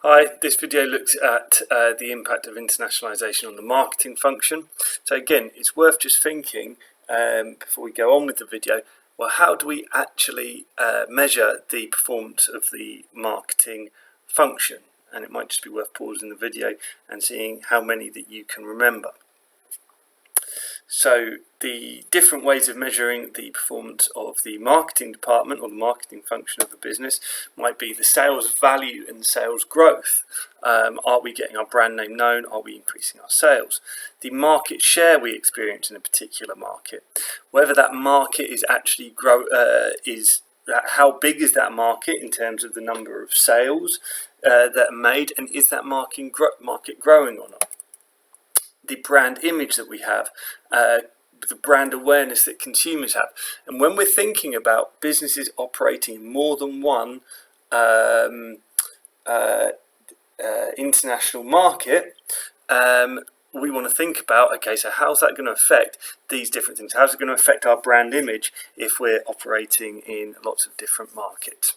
Hi, this video looks at the impact of internationalisation on the marketing function. So again, it's worth just thinking before we go on with the video, well, how do we actually measure the performance of the marketing function? And it might just be worth pausing the video and seeing how many that you can remember. So the different ways of measuring the performance of the marketing department or the marketing function of a business might be the sales value and sales growth. Are we getting our brand name known? Are we increasing our sales? The market share we experience in a particular market, whether that market is actually how big is that market in terms of the number of sales that are made, and is that market growing or not? The brand image that we have, the brand awareness that consumers have. And when we're thinking about businesses operating in more than one international market, we want to think about, okay, so how's that going to affect these different things? How's it going to affect our brand image if we're operating in lots of different markets?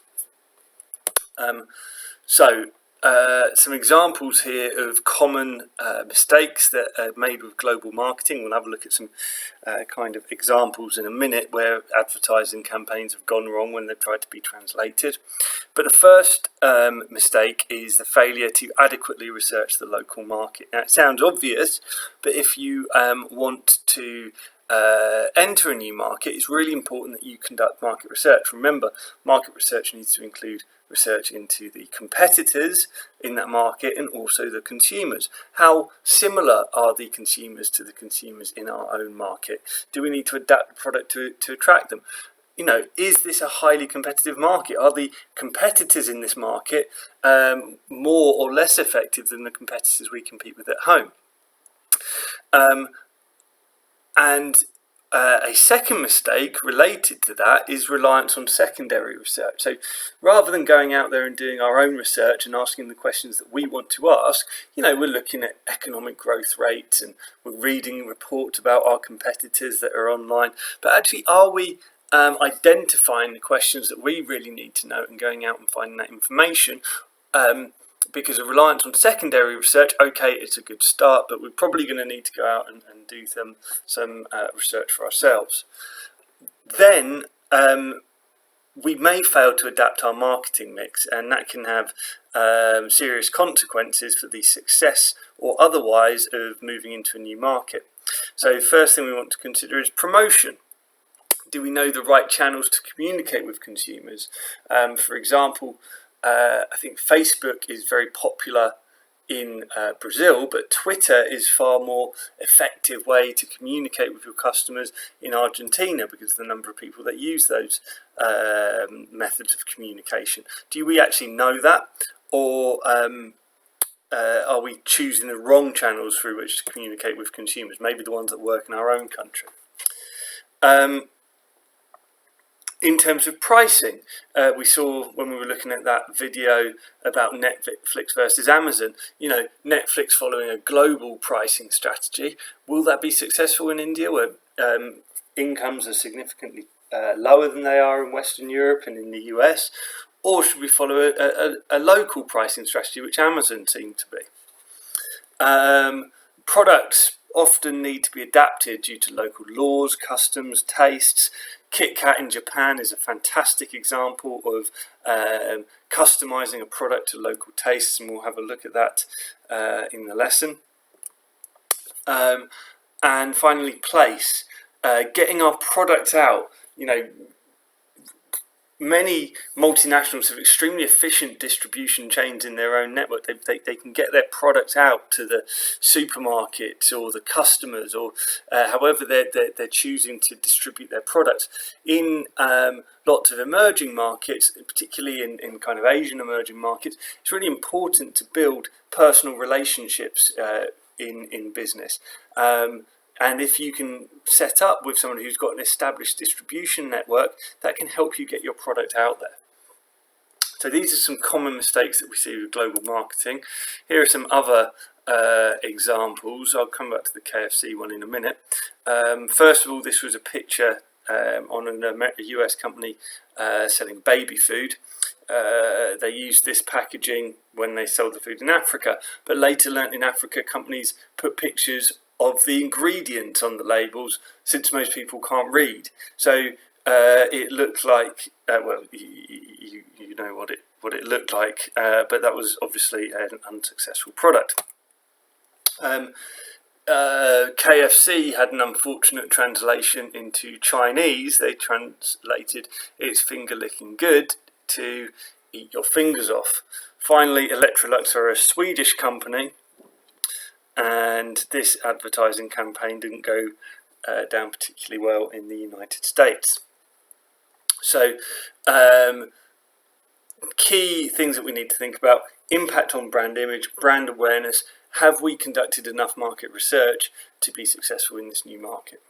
Some examples here of common mistakes that are made with global marketing. We'll have a look at some kind of examples in a minute where advertising campaigns have gone wrong when they've tried to be translated. But the first mistake is the failure to adequately research the local market. Now, it sounds obvious, but if you want to enter a new market, it's really important that you conduct market research. Remember, market research needs to include research into the competitors in that market and also the consumers. How similar are the consumers to the consumers in our own market? Do we need to adapt the product to attract them? You know, is this a highly competitive market? Are the competitors in this market more or less effective than the competitors we compete with at home? A second mistake related to that is reliance on secondary research. So rather than going out there and doing our own research and asking the questions that we want to ask, you know, we're looking at economic growth rates and we're reading reports about our competitors that are online. But actually, are we identifying the questions that we really need to know and going out and finding that information? Because of reliance on secondary research, okay, it's a good start, but we're probably going to need to go out and do some research for ourselves. Then we may fail to adapt our marketing mix, and that can have serious consequences for the success or otherwise of moving into a new market. So first thing we want to consider is promotion. Do we know the right channels to communicate with consumers? For example, I think Facebook is very popular in Brazil, but Twitter is far more effective way to communicate with your customers in Argentina because of the number of people that use those methods of communication. Do we actually know that, or are we choosing the wrong channels through which to communicate with consumers, maybe the ones that work in our own country? In terms of pricing, we saw when we were looking at that video about Netflix versus Amazon, you know, Netflix following a global pricing strategy. Will that be successful in India, where incomes are significantly lower than they are in Western Europe and in the US? Or should we follow a local pricing strategy, which Amazon seemed to be? Products often need to be adapted due to local laws, customs, tastes. Kit Kat in Japan is a fantastic example of customizing a product to local tastes, and we'll have a look at that in the lesson. And finally, place. Getting our product out. You know, many multinationals have extremely efficient distribution chains in their own network. They can get their products out to the supermarkets or the customers, or however they're choosing to distribute their products. In lots of emerging markets, particularly in kind of Asian emerging markets, it's really important to build personal relationships in business. And if you can set up with someone who's got an established distribution network, that can help you get your product out there. So these are some common mistakes that we see with global marketing. Here are some other examples. I'll come back to the KFC one in a minute. First of all, this was a picture on a US company selling baby food. they used this packaging when they sold the food in Africa, but later learnt in Africa companies put pictures of the ingredients on the labels, since most people can't read. So it looked like, well, you know what it looked like, but that was obviously an unsuccessful product. KFC had an unfortunate translation into Chinese. They translated its finger licking good to eat your fingers off. Finally, Electrolux are a Swedish company, and this advertising campaign didn't go down particularly well in the United States. So key things that we need to think about: impact on brand image, brand awareness. Have we conducted enough market research to be successful in this new market?